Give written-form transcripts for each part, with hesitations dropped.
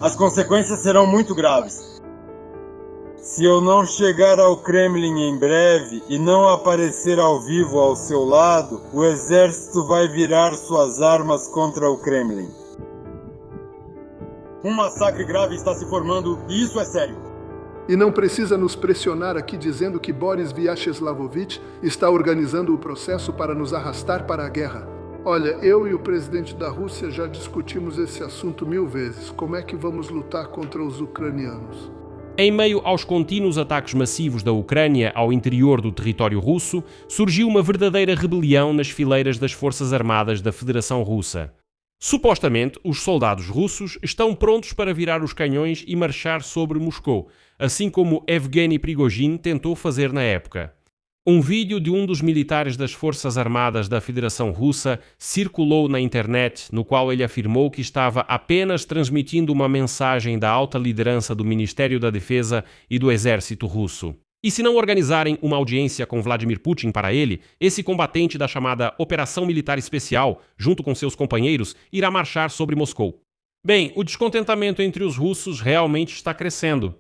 As consequências serão muito graves. Se eu não chegar ao Kremlin em breve e não aparecer ao vivo ao seu lado, o exército vai virar suas armas contra o Kremlin. Um massacre grave está se formando e isso é sério. E não precisa nos pressionar aqui dizendo que Boris Vyacheslavovic está organizando o processo para nos arrastar para a guerra. Olha, eu e o presidente da Rússia já discutimos esse assunto 1000 vezes. Como é que vamos lutar contra os ucranianos? Em meio aos contínuos ataques massivos da Ucrânia ao interior do território russo, surgiu uma verdadeira rebelião nas fileiras das Forças Armadas da Federação Russa. Supostamente, os soldados russos estão prontos para virar os canhões e marchar sobre Moscou, assim como Evgeny Prigozhin tentou fazer na época. Um vídeo de um dos militares das Forças Armadas da Federação Russa circulou na internet, no qual ele afirmou que estava apenas transmitindo uma mensagem da alta liderança do Ministério da Defesa e do Exército Russo. E se não organizarem uma audiência com Vladimir Putin para ele, esse combatente da chamada Operação Militar Especial, junto com seus companheiros, irá marchar sobre Moscou. Bem, o descontentamento entre os russos realmente está crescendo.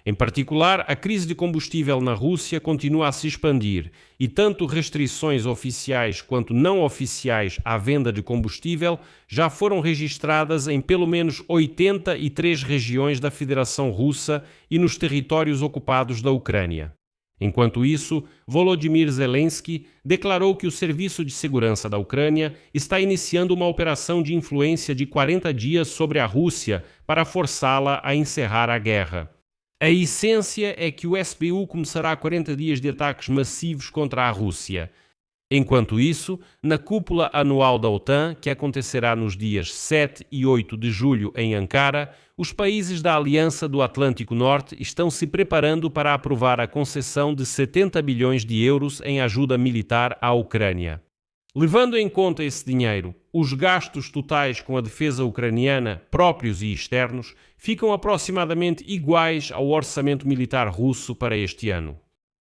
Em particular, a crise de combustível na Rússia continua a se expandir e tanto restrições oficiais quanto não oficiais à venda de combustível já foram registradas em pelo menos 83 regiões da Federação Russa e nos territórios ocupados da Ucrânia. Enquanto isso, Volodymyr Zelensky declarou que o Serviço de Segurança da Ucrânia está iniciando uma operação de influência de 40 dias sobre a Rússia para forçá-la a encerrar a guerra. A essência é que o SBU começará 40 dias de ataques massivos contra a Rússia. Enquanto isso, na cúpula anual da OTAN, que acontecerá nos dias 7 e 8 de julho em Ankara, os países da Aliança do Atlântico Norte estão se preparando para aprovar a concessão de 70 bilhões de euros em ajuda militar à Ucrânia. Levando em conta esse dinheiro, os gastos totais com a defesa ucraniana, próprios e externos, ficam aproximadamente iguais ao orçamento militar russo para este ano.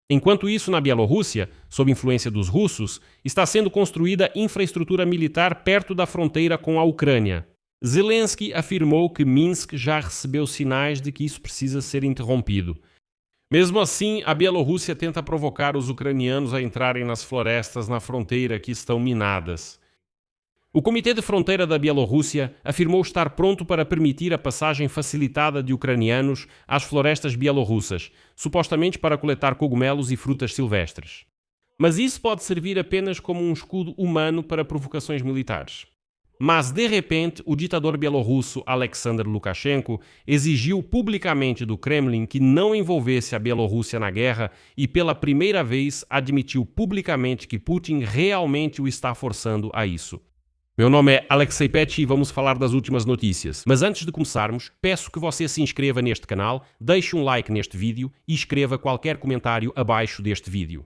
Enquanto isso, na Bielorrússia, sob influência dos russos, está sendo construída infraestrutura militar perto da fronteira com a Ucrânia. Zelensky afirmou que Minsk já recebeu sinais de que isso precisa ser interrompido. Mesmo assim, a Bielorrússia tenta provocar os ucranianos a entrarem nas florestas na fronteira que estão minadas. O Comitê de Fronteira da Bielorrússia afirmou estar pronto para permitir a passagem facilitada de ucranianos às florestas bielorrussas, supostamente para coletar cogumelos e frutas silvestres. Mas isso pode servir apenas como um escudo humano para provocações militares. Mas, de repente, o ditador bielorrusso Alexander Lukashenko exigiu publicamente do Kremlin que não envolvesse a Bielorrússia na guerra e, pela primeira vez, admitiu publicamente que Putin realmente o está forçando a isso. Meu nome é Alexei Petty e vamos falar das últimas notícias. Mas antes de começarmos, peço que você se inscreva neste canal, deixe um like neste vídeo e escreva qualquer comentário abaixo deste vídeo.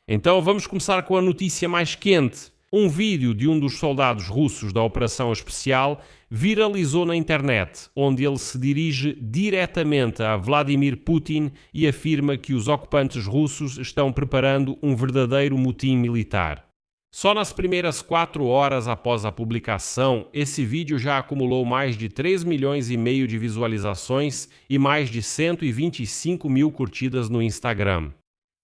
Então vamos começar com a notícia mais quente. Um vídeo de um dos soldados russos da Operação Especial viralizou na internet, onde ele se dirige diretamente a Vladimir Putin e afirma que os ocupantes russos estão preparando um verdadeiro motim militar. Só nas primeiras 4 horas após a publicação, esse vídeo já acumulou mais de 3,5 milhões de visualizações e mais de 125 mil curtidas no Instagram.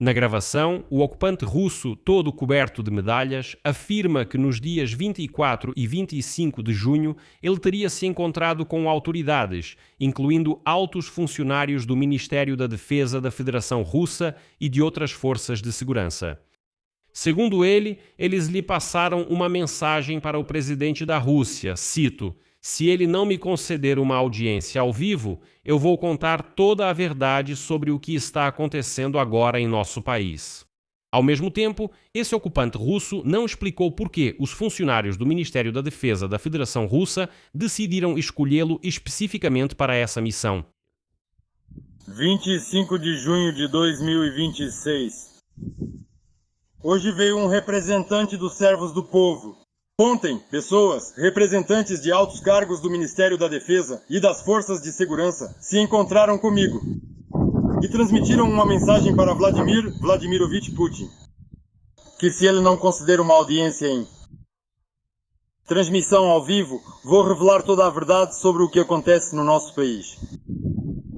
Na gravação, o ocupante russo, todo coberto de medalhas, afirma que nos dias 24 e 25 de junho ele teria se encontrado com autoridades, incluindo altos funcionários do Ministério da Defesa da Federação Russa e de outras forças de segurança. Segundo ele, eles lhe passaram uma mensagem para o presidente da Rússia, cito: "Se ele não me conceder uma audiência ao vivo, eu vou contar toda a verdade sobre o que está acontecendo agora em nosso país." Ao mesmo tempo, esse ocupante russo não explicou por que os funcionários do Ministério da Defesa da Federação Russa decidiram escolhê-lo especificamente para essa missão. 25 de junho de 2026. Hoje veio um representante dos servos do povo. Ontem, pessoas, representantes de altos cargos do Ministério da Defesa e das Forças de Segurança, se encontraram comigo e transmitiram uma mensagem para Vladimir Vladimirovich Putin, que se ele não conceder uma audiência em transmissão ao vivo, vou revelar toda a verdade sobre o que acontece no nosso país.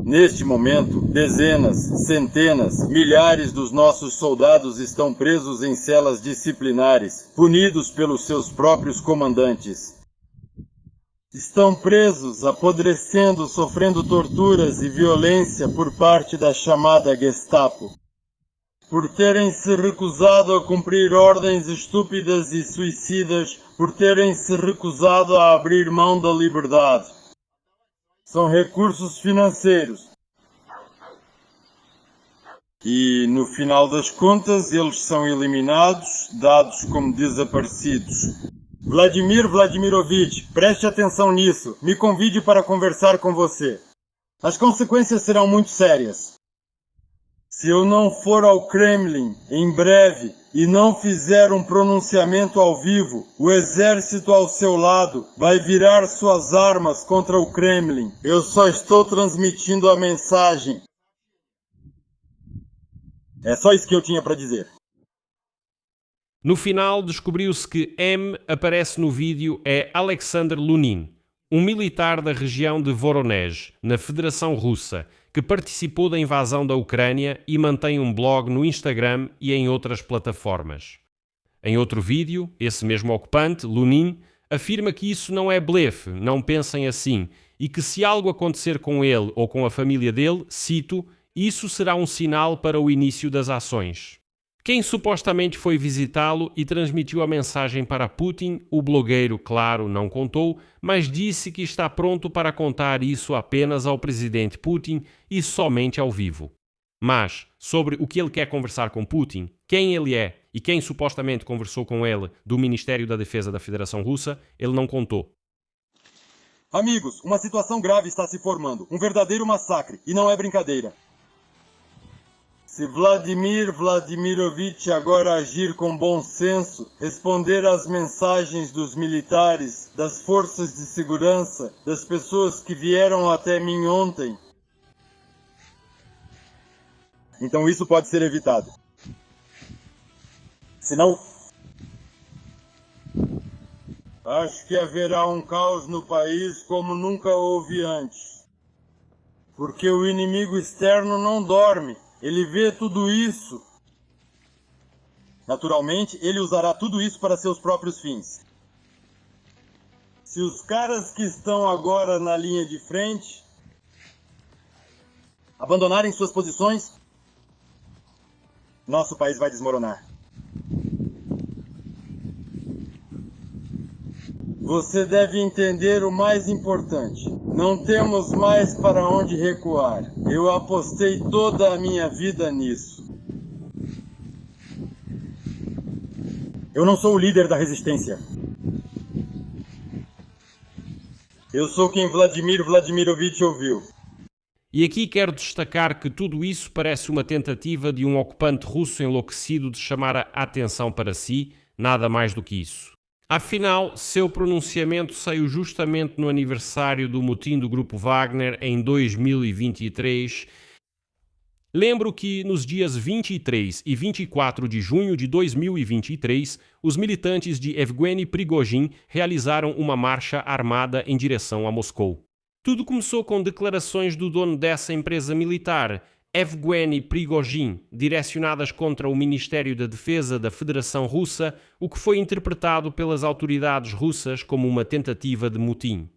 Neste momento, dezenas, centenas, milhares dos nossos soldados estão presos em celas disciplinares, punidos pelos seus próprios comandantes. Estão presos, apodrecendo, sofrendo torturas e violência por parte da chamada Gestapo. Por terem se recusado a cumprir ordens estúpidas e suicidas, por terem se recusado a abrir mão da liberdade. São recursos financeiros. E, no final das contas, eles são eliminados, dados como desaparecidos. Vladimir Vladimirovich, preste atenção nisso. Me convide para conversar com você. As consequências serão muito sérias. Se eu não for ao Kremlin em breve e não fizer um pronunciamento ao vivo, o exército ao seu lado vai virar suas armas contra o Kremlin. Eu só estou transmitindo a mensagem. É só isso que eu tinha para dizer. No final, descobriu-se que M aparece no vídeo é Alexander Lunin, um militar da região de Voronezh, na Federação Russa, que participou da invasão da Ucrânia e mantém um blog no Instagram e em outras plataformas. Em outro vídeo, esse mesmo ocupante, Lunin, afirma que isso não é blefe, não pensem assim, e que se algo acontecer com ele ou com a família dele, cito, isso será um sinal para o início das ações. Quem supostamente foi visitá-lo e transmitiu a mensagem para Putin, o blogueiro, claro, não contou, mas disse que está pronto para contar isso apenas ao presidente Putin e somente ao vivo. Mas, sobre o que ele quer conversar com Putin, quem ele é e quem supostamente conversou com ele do Ministério da Defesa da Federação Russa, ele não contou. Amigos, uma situação grave está se formando, um verdadeiro massacre, e não é brincadeira. Se Vladimir Vladimirovich agora agir com bom senso, responder às mensagens dos militares, das forças de segurança, das pessoas que vieram até mim ontem, então isso pode ser evitado. Senão, acho que haverá um caos no país como nunca houve antes. Porque o inimigo externo não dorme. Ele vê tudo isso. Naturalmente, ele usará tudo isso para seus próprios fins. Se os caras que estão agora na linha de frente abandonarem suas posições, nosso país vai desmoronar. Você deve entender o mais importante. Não temos mais para onde recuar. Eu apostei toda a minha vida nisso. Eu não sou o líder da resistência. Eu sou quem Vladimir Vladimirovich ouviu. E aqui quero destacar que tudo isso parece uma tentativa de um ocupante russo enlouquecido de chamar a atenção para si, nada mais do que isso. Afinal, seu pronunciamento saiu justamente no aniversário do motim do Grupo Wagner em 2023. Lembro que nos dias 23 e 24 de junho de 2023, os militantes de Evgeny Prigozhin realizaram uma marcha armada em direção a Moscou. Tudo começou com declarações do dono dessa empresa militar, Evgeny Prigozhin, direcionadas contra o Ministério da Defesa da Federação Russa, o que foi interpretado pelas autoridades russas como uma tentativa de motim.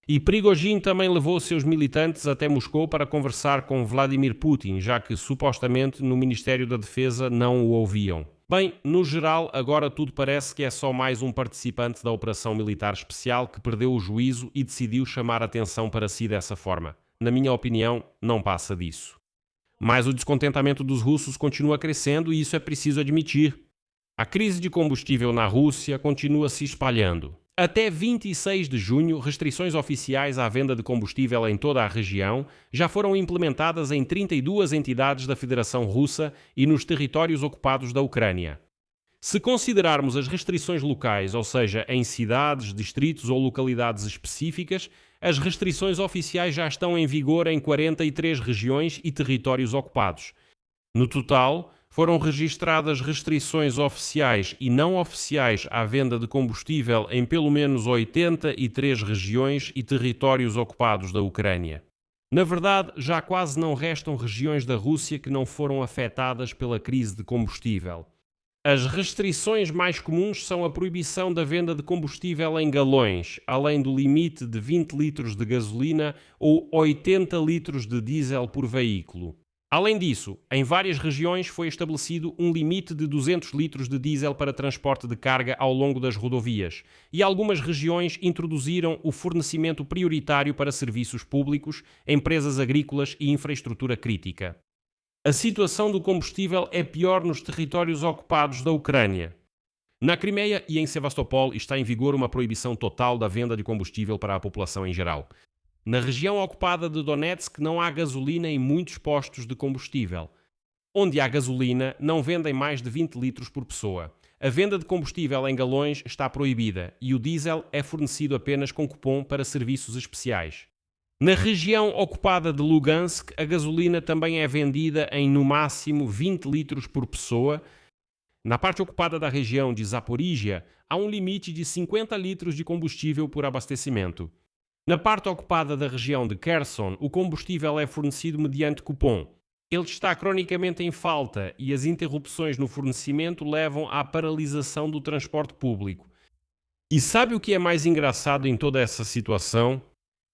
E Prigozhin também levou seus militantes até Moscou para conversar com Vladimir Putin, já que supostamente no Ministério da Defesa não o ouviam. Bem, no geral, agora tudo parece que é só mais um participante da operação militar especial que perdeu o juízo e decidiu chamar atenção para si dessa forma. Na minha opinião, não passa disso. Mas o descontentamento dos russos continua crescendo e isso é preciso admitir. A crise de combustível na Rússia continua se espalhando. Até 26 de junho, restrições oficiais à venda de combustível em toda a região já foram implementadas em 32 entidades da Federação Russa e nos territórios ocupados da Ucrânia. Se considerarmos as restrições locais, ou seja, em cidades, distritos ou localidades específicas, as restrições oficiais já estão em vigor em 43 regiões e territórios ocupados. No total, foram registradas restrições oficiais e não oficiais à venda de combustível em pelo menos 83 regiões e territórios ocupados da Ucrânia. Na verdade, já quase não restam regiões da Rússia que não foram afetadas pela crise de combustível. As restrições mais comuns são a proibição da venda de combustível em galões, além do limite de 20 litros de gasolina ou 80 litros de diesel por veículo. Além disso, em várias regiões foi estabelecido um limite de 200 litros de diesel para transporte de carga ao longo das rodovias, e algumas regiões introduziram o fornecimento prioritário para serviços públicos, empresas agrícolas e infraestrutura crítica. A situação do combustível é pior nos territórios ocupados da Ucrânia. Na Crimeia e em Sevastopol está em vigor uma proibição total da venda de combustível para a população em geral. Na região ocupada de Donetsk não há gasolina em muitos postos de combustível. Onde há gasolina, não vendem mais de 20 litros por pessoa. A venda de combustível em galões está proibida e o diesel é fornecido apenas com cupom para serviços especiais. Na região ocupada de Lugansk, a gasolina também é vendida em no máximo 20 litros por pessoa. Na parte ocupada da região de Zaporíjia, há um limite de 50 litros de combustível por abastecimento. Na parte ocupada da região de Kherson, o combustível é fornecido mediante cupom. Ele está cronicamente em falta e as interrupções no fornecimento levam à paralisação do transporte público. E sabe o que é mais engraçado em toda essa situação?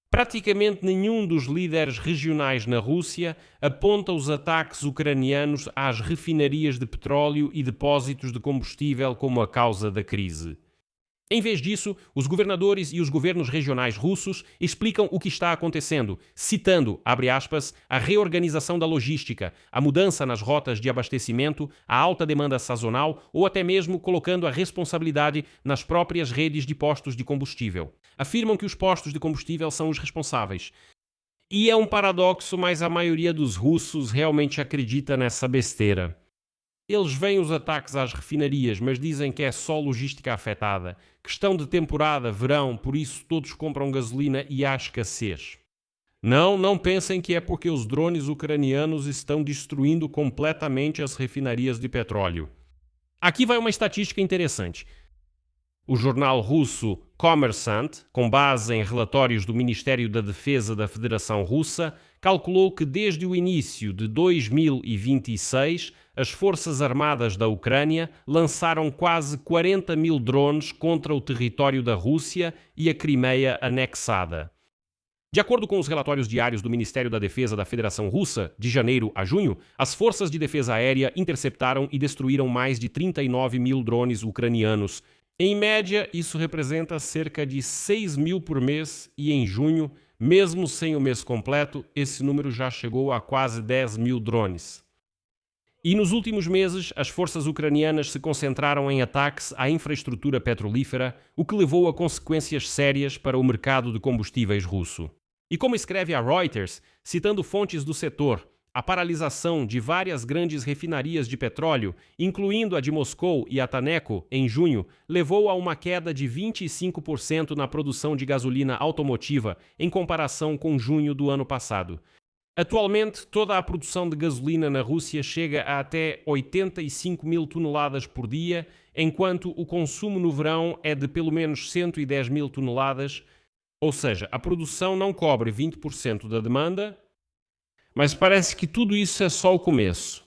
Praticamente nenhum dos líderes regionais na Rússia aponta os ataques ucranianos às refinarias de petróleo e depósitos de combustível como a causa da crise. Em vez disso, os governadores e os governos regionais russos explicam o que está acontecendo, citando, abre aspas, a reorganização da logística, a mudança nas rotas de abastecimento, a alta demanda sazonal ou até mesmo colocando a responsabilidade nas próprias redes de postos de combustível. Afirmam que os postos de combustível são os responsáveis. E é um paradoxo, mas a maioria dos russos realmente acredita nessa besteira. Eles veem os ataques às refinarias, mas dizem que é só logística afetada. Questão de temporada, verão, por isso todos compram gasolina e há escassez. Não pensem que é porque os drones ucranianos estão destruindo completamente as refinarias de petróleo. Aqui vai uma estatística interessante. O jornal russo Kommersant, com base em relatórios do Ministério da Defesa da Federação Russa, calculou que desde o início de 2026 as Forças Armadas da Ucrânia lançaram quase 40 mil drones contra o território da Rússia e a Crimeia anexada. De acordo com os relatórios diários do Ministério da Defesa da Federação Russa, de janeiro a junho, as forças de defesa aérea interceptaram e destruíram mais de 39 mil drones ucranianos. Em média, isso representa cerca de 6 mil por mês e em junho, mesmo sem o mês completo, esse número já chegou a quase 10 mil drones. E nos últimos meses, as forças ucranianas se concentraram em ataques à infraestrutura petrolífera, o que levou a consequências sérias para o mercado de combustíveis russo. E como escreve a Reuters, citando fontes do setor, a paralisação de várias grandes refinarias de petróleo, incluindo a de Moscou e a Taneco, em junho, levou a uma queda de 25% na produção de gasolina automotiva em comparação com junho do ano passado. Atualmente, toda a produção de gasolina na Rússia chega a até 85 mil toneladas por dia, enquanto o consumo no verão é de pelo menos 110 mil toneladas, ou seja, a produção não cobre 20% da demanda, mas parece que tudo isso é só o começo.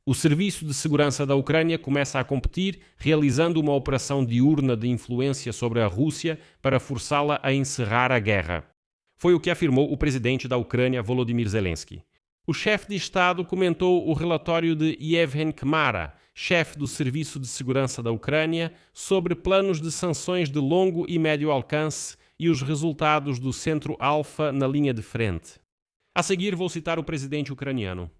O Serviço de Segurança da Ucrânia começa a competir, realizando uma operação diurna de influência sobre a Rússia para forçá-la a encerrar a guerra. Foi o que afirmou o presidente da Ucrânia, Volodymyr Zelensky. O chefe de Estado comentou o relatório de Yevhen Kmara, chefe do Serviço de Segurança da Ucrânia, sobre planos de sanções de longo e médio alcance e os resultados do Centro Alfa na linha de frente. A seguir, vou citar o presidente ucraniano.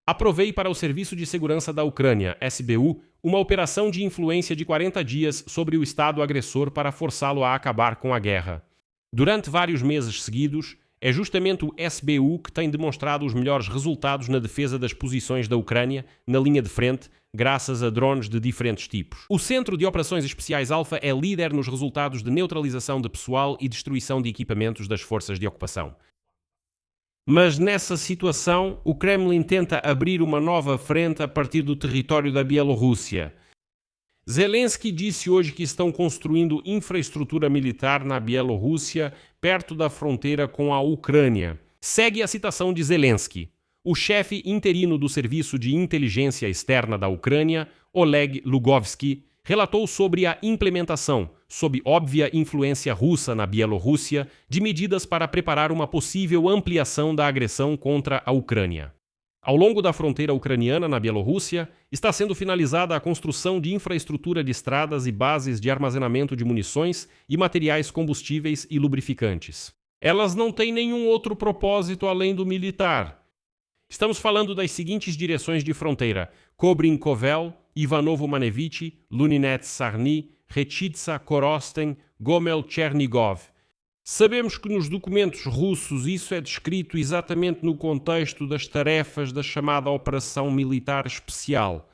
Aprovei para o Serviço de Segurança da Ucrânia, SBU, uma operação de influência de 40 dias sobre o Estado agressor para forçá-lo a acabar com a guerra. Durante vários meses seguidos, é justamente o SBU que tem demonstrado os melhores resultados na defesa das posições da Ucrânia na linha de frente, graças a drones de diferentes tipos. O Centro de Operações Especiais Alfa é líder nos resultados de neutralização de pessoal e destruição de equipamentos das forças de ocupação. Mas nessa situação, o Kremlin tenta abrir uma nova frente a partir do território da Bielorrússia. Zelensky disse hoje que estão construindo infraestrutura militar na Bielorrússia, perto da fronteira com a Ucrânia. Segue a citação de Zelensky. O chefe interino do Serviço de Inteligência Externa da Ucrânia, Oleg Lugovsky, relatou sobre a implementação, sob óbvia influência russa na Bielorrússia, de medidas para preparar uma possível ampliação da agressão contra a Ucrânia. Ao longo da fronteira ucraniana na Bielorrússia, está sendo finalizada a construção de infraestrutura de estradas e bases de armazenamento de munições e materiais combustíveis e lubrificantes. Elas não têm nenhum outro propósito além do militar. Estamos falando das seguintes direções de fronteira: Kobrin-Kovel, Ivanovo-Manevich, Luninets-Sarny, Rechitsa-Korosten, Gomel-Chernigov. Sabemos que nos documentos russos isso é descrito exatamente no contexto das tarefas da chamada Operação Militar Especial.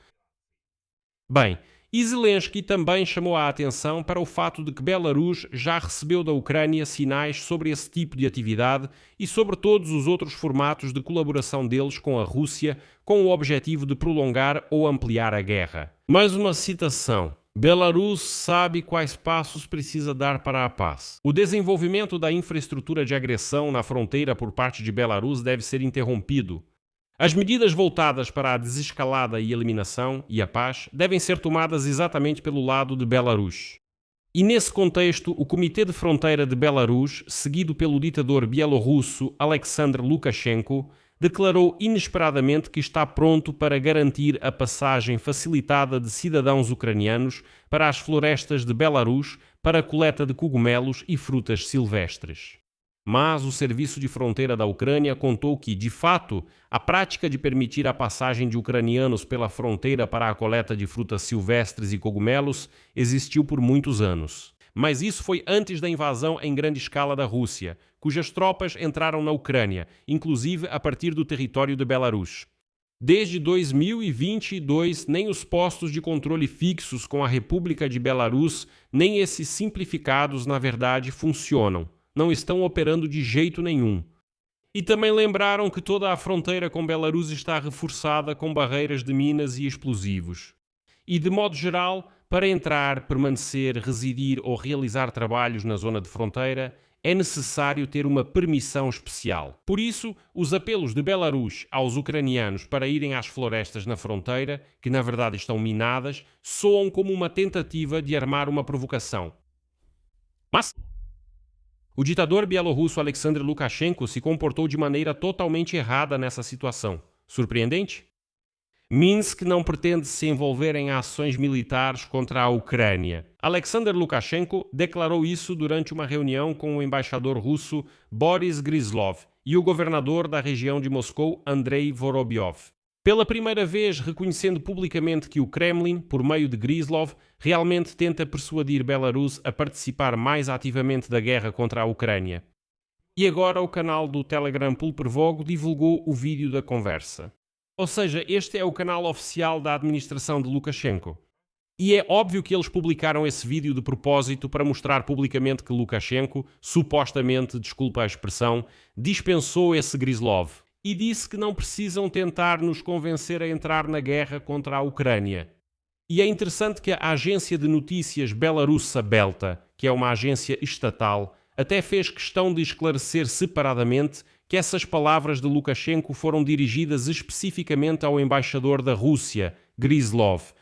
Bem, e Zelensky também chamou a atenção para o fato de que Belarus já recebeu da Ucrânia sinais sobre esse tipo de atividade e sobre todos os outros formatos de colaboração deles com a Rússia, com o objetivo de prolongar ou ampliar a guerra. Mais uma citação. Belarus sabe quais passos precisa dar para a paz. O desenvolvimento da infraestrutura de agressão na fronteira por parte de Belarus deve ser interrompido. As medidas voltadas para a desescalada e eliminação e a paz devem ser tomadas exatamente pelo lado de Belarus. E nesse contexto, o Comitê de Fronteira de Belarus, seguido pelo ditador bielorrusso Alexander Lukashenko, declarou inesperadamente que está pronto para garantir a passagem facilitada de cidadãos ucranianos para as florestas de Belarus para a coleta de cogumelos e frutas silvestres. Mas o Serviço de Fronteira da Ucrânia contou que, de fato, a prática de permitir a passagem de ucranianos pela fronteira para a coleta de frutas silvestres e cogumelos existiu por muitos anos. Mas isso foi antes da invasão em grande escala da Rússia, cujas tropas entraram na Ucrânia, inclusive a partir do território de Belarus. Desde 2022, nem os postos de controle fixos com a República de Belarus, nem esses simplificados, na verdade, funcionam. Não estão operando de jeito nenhum. E também lembraram que toda a fronteira com Belarus está reforçada com barreiras de minas e explosivos. E, de modo geral, para entrar, permanecer, residir ou realizar trabalhos na zona de fronteira, é necessário ter uma permissão especial. Por isso, os apelos de Belarus aos ucranianos para irem às florestas na fronteira, que na verdade estão minadas, soam como uma tentativa de armar uma provocação. Mas o ditador bielorrusso Alexander Lukashenko se comportou de maneira totalmente errada nessa situação. Surpreendente? Minsk não pretende se envolver em ações militares contra a Ucrânia. Alexander Lukashenko declarou isso durante uma reunião com o embaixador russo Boris Gryzlov e o governador da região de Moscou, Andrei Vorobyov. Pela primeira vez, reconhecendo publicamente que o Kremlin, por meio de Gryzlov, realmente tenta persuadir Belarus a participar mais ativamente da guerra contra a Ucrânia. E agora o canal do Telegram Pulpervogo divulgou o vídeo da conversa. Ou seja, este é o canal oficial da administração de Lukashenko. E é óbvio que eles publicaram esse vídeo de propósito para mostrar publicamente que Lukashenko, supostamente, desculpa a expressão, dispensou esse Gryzlov e disse que não precisam tentar nos convencer a entrar na guerra contra a Ucrânia. E é interessante que a agência de notícias belarussa Belta, que é uma agência estatal, até fez questão de esclarecer separadamente que essas palavras de Lukashenko foram dirigidas especificamente ao embaixador da Rússia, Gryzlov.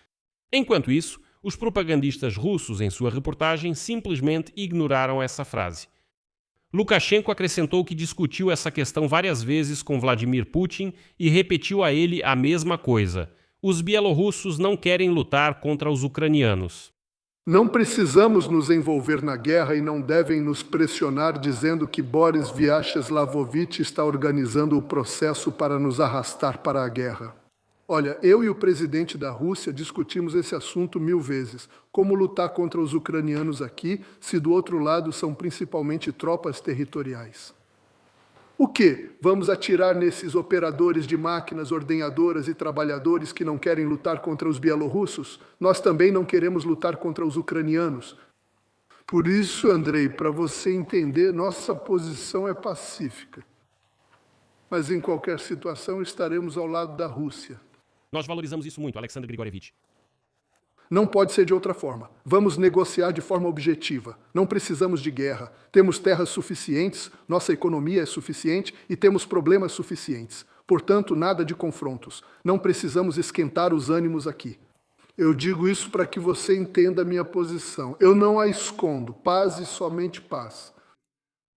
Enquanto isso, os propagandistas russos, em sua reportagem, simplesmente ignoraram essa frase. Lukashenko acrescentou que discutiu essa questão várias vezes com Vladimir Putin e repetiu a ele a mesma coisa. Os bielorrussos não querem lutar contra os ucranianos. Não precisamos nos envolver na guerra e não devem nos pressionar dizendo que Boris Vyasheslavovich está organizando o processo para nos arrastar para a guerra. Olha, eu e o presidente da Rússia discutimos esse assunto 1000 vezes. Como lutar contra os ucranianos aqui, se do outro lado são principalmente tropas territoriais? O quê? Vamos atirar nesses operadores de máquinas, ordenhadoras e trabalhadores que não querem lutar contra os bielorrussos? Nós também não queremos lutar contra os ucranianos. Por isso, Andrei, para você entender, nossa posição é pacífica. Mas em qualquer situação estaremos ao lado da Rússia. Nós valorizamos isso muito, Alexander Grigorievich. Não pode ser de outra forma. Vamos negociar de forma objetiva. Não precisamos de guerra. Temos terras suficientes, nossa economia é suficiente e temos problemas suficientes. Portanto, nada de confrontos. Não precisamos esquentar os ânimos aqui. Eu digo isso para que você entenda a minha posição. Eu não a escondo. Paz e somente paz.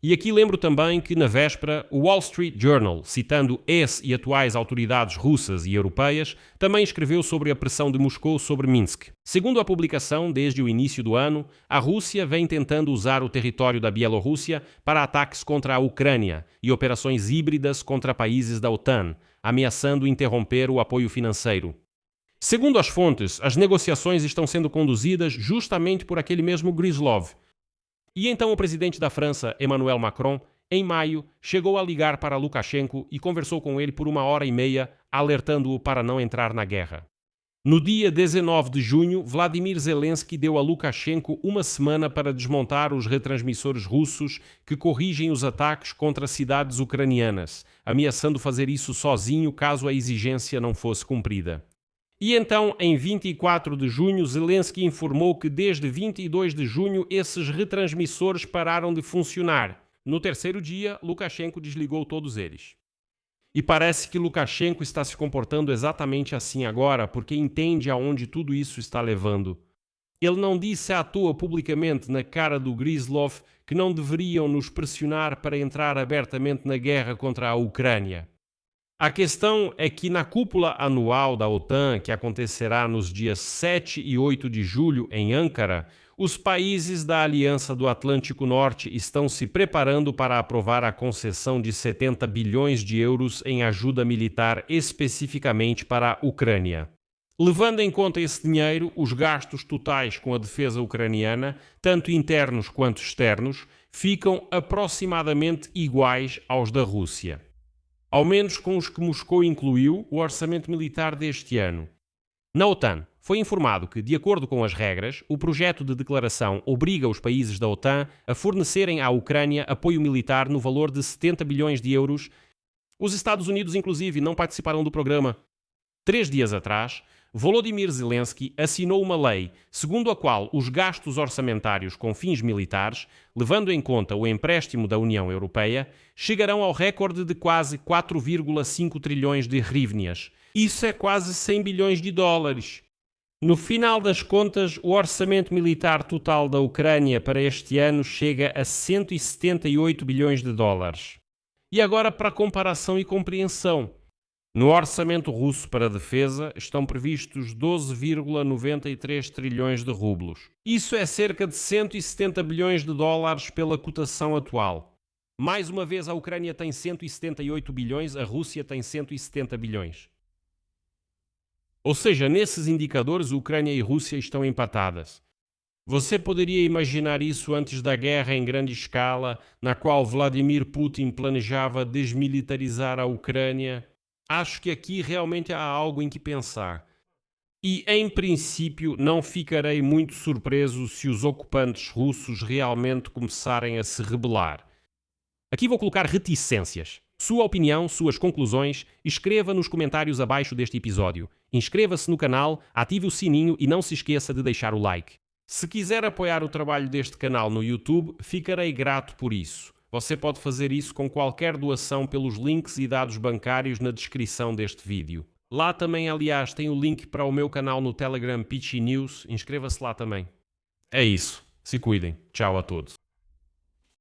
E aqui lembro também que, na véspera, o Wall Street Journal, citando ex e atuais autoridades russas e europeias, também escreveu sobre a pressão de Moscou sobre Minsk. Segundo a publicação, desde o início do ano, a Rússia vem tentando usar o território da Bielorrússia para ataques contra a Ucrânia e operações híbridas contra países da OTAN, ameaçando interromper o apoio financeiro. Segundo as fontes, as negociações estão sendo conduzidas justamente por aquele mesmo Gryzlov. E então o presidente da França, Emmanuel Macron, em maio, chegou a ligar para Lukashenko e conversou com ele por 1h30, alertando-o para não entrar na guerra. No dia 19 de junho, Vladimir Zelensky deu a Lukashenko uma semana para desmontar os retransmissores russos que corrigem os ataques contra cidades ucranianas, ameaçando fazer isso sozinho caso a exigência não fosse cumprida. E então, em 24 de junho, Zelensky informou que desde 22 de junho esses retransmissores pararam de funcionar. No terceiro dia, Lukashenko desligou todos eles. E parece que Lukashenko está se comportando exatamente assim agora, porque entende aonde tudo isso está levando. Ele não disse à toa publicamente na cara do Gryzlov que não deveriam nos pressionar para entrar abertamente na guerra contra a Ucrânia. A questão é que na cúpula anual da OTAN, que acontecerá nos dias 7 e 8 de julho em Ankara, os países da Aliança do Atlântico Norte estão se preparando para aprovar a concessão de 70 bilhões de euros em ajuda militar especificamente para a Ucrânia. Levando em conta esse dinheiro, os gastos totais com a defesa ucraniana, tanto internos quanto externos, ficam aproximadamente iguais aos da Rússia. Ao menos com os que Moscou incluiu o orçamento militar deste ano. Na OTAN, foi informado que, de acordo com as regras, o projeto de declaração obriga os países da OTAN a fornecerem à Ucrânia apoio militar no valor de 70 bilhões de euros. Os Estados Unidos, inclusive, não participaram do programa. 3 dias atrás, Volodymyr Zelensky assinou uma lei segundo a qual os gastos orçamentários com fins militares, levando em conta o empréstimo da União Europeia, chegarão ao recorde de quase 4,5 trilhões de hryvnias. Isso é quase 100 bilhões de dólares. No final das contas, o orçamento militar total da Ucrânia para este ano chega a 178 bilhões de dólares. E agora para comparação e compreensão. No orçamento russo para a defesa estão previstos 12,93 trilhões de rublos. Isso é cerca de 170 bilhões de dólares pela cotação atual. Mais uma vez, a Ucrânia tem 178 bilhões, a Rússia tem 170 bilhões. Ou seja, nesses indicadores, Ucrânia e Rússia estão empatadas. Você poderia imaginar isso antes da guerra em grande escala, na qual Vladimir Putin planejava desmilitarizar a Ucrânia? Acho que aqui realmente há algo em que pensar. E, em princípio, não ficarei muito surpreso se os ocupantes russos realmente começarem a se rebelar. Aqui vou colocar reticências. Sua opinião, suas conclusões, escreva nos comentários abaixo deste episódio. Inscreva-se no canal, ative o sininho e não se esqueça de deixar o like. Se quiser apoiar o trabalho deste canal no YouTube, ficarei grato por isso. Você pode fazer isso com qualquer doação pelos links e dados bancários na descrição deste vídeo. Lá também, aliás, tem o link para o meu canal no Telegram Peachy News. Inscreva-se lá também. É isso. Se cuidem. Tchau a todos.